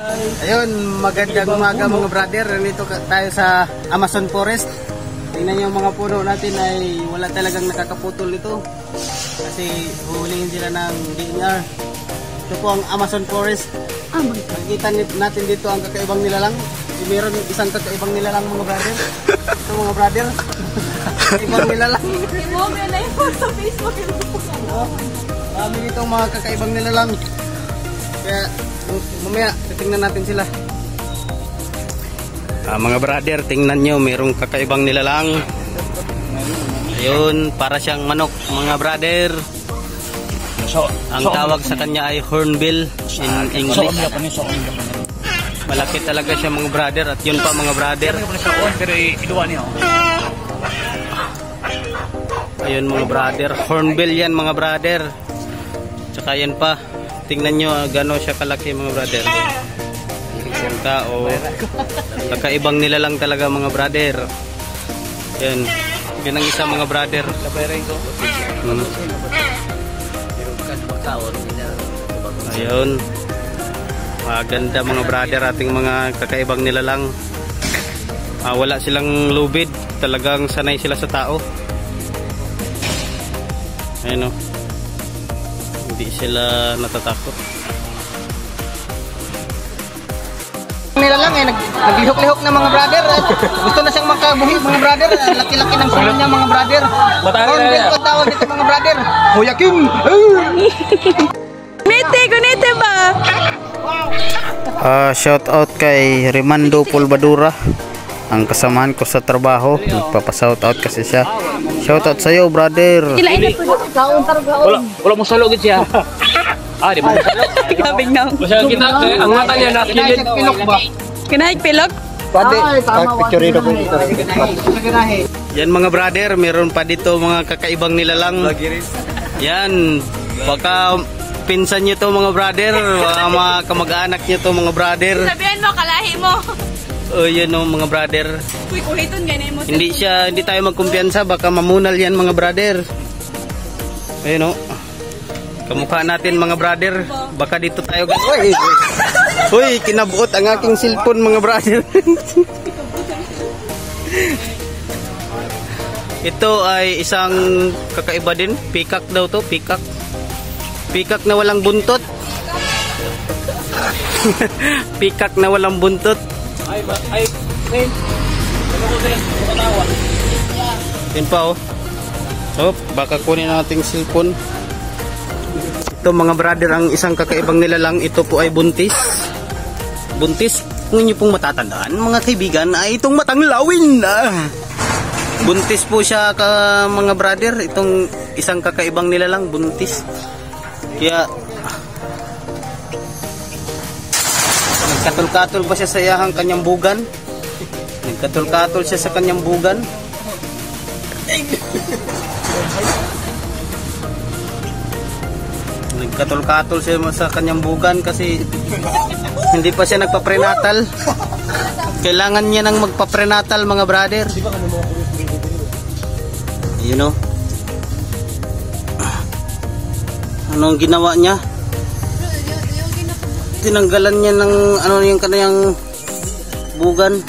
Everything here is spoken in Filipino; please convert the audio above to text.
Ayun, magandang umaga mga brother. Nandito tayo sa Amazon Forest. Tingnan niyo mga puno natin ay wala talagang nakakaputol nito. Kasi huhulihin sila ng DNR. Ito po ang Amazon Forest. Makikita natin dito ang kakaibang nilalang. Meron isang kakaibang nilalang mga brother. Ito mga brother. Kakaibang nilalang. Sa Facebook. Marami dito ang mga kakaibang nilalang. Kaya mamaya titingnan natin sila. Mga brother, tingnan nyo, mayroong kakaibang nilalang. Ayun, para siyang manok mga brother. Ang tawag sa kanya ay hornbill in English. Malaki talaga siya mga brother. At yun pa mga brother, ayun mga brother, hornbill yan mga brother. Tsaka yan pa, tingnan nyo gano'n siya kalaki mga brother. Yung tao, kakaibang nilalang talaga mga brother. Yan, yun ang isa mga brother. Ayun, maganda mga brother ating mga kakaibang nilalang. Wala silang lubid, talagang sanay sila sa tao. Ayun o, hindi sila natatakot. Nilalang eh, naglihok-lihok na mga brother. Gusto na siyang makabuhi mga brother. Laki-laki ng sulo niya mga brother. Hornbill ko tawag dito mga brother. Kuya King! Gunite ba? Shout out kay Remando Pulbadura, ang kasamahan ko sa trabaho. Nagpapa-shout out kasi siya. Shout out sa'yo brother. Wala mo salo gid siya. Di mo salo. Kabig na. Masyal kita ang mata niya nakilid. Pilok ba? Kinahig pilok? Pwede, picture ko dito. Yan mga brother, meron pa dito mga kakaibang nilalang. Yan, baka pinsan nyo to mga brother, mga kamag-anak nyo to mga brother. Sabihan mo, kalahi mo. Yan o mga brother. Kuhiton ganyan mo. Hindi tayo magkumpiyansa, baka mamunal yan mga brother. Ayun o. Kamukha natin mga brother, baka dito tayo. Uy, kinabuot ang aking cellphone mga brother. Ito ay isang kakaiba din, peacock daw to, peacock. Peacock na walang buntot. Peacock na walang buntot. Yan pa oh. Oh, baka kunin nating cellphone. Ito mga brother, ang isang kakaibang nilalang, ito po ay buntis. Buntis, kung inyo pong matatandaan mga kaibigan, ay itong matang lawin. Buntis po siya mga brother, itong isang kakaibang nilalang, buntis. Kaya nagkatol-katol pa siya sa iyahang kanyang bugan. Nagkatol-katol siya sa kanyang bugan. Nagkatol-katol siya sa kanyang bugan kasi hindi pa siya nagpa-prenatal. Kailangan niya nang magpa-prenatal mga brother. You know? Anong ginawa niya? Tinanggalan niya ng yung kaniyang bugan.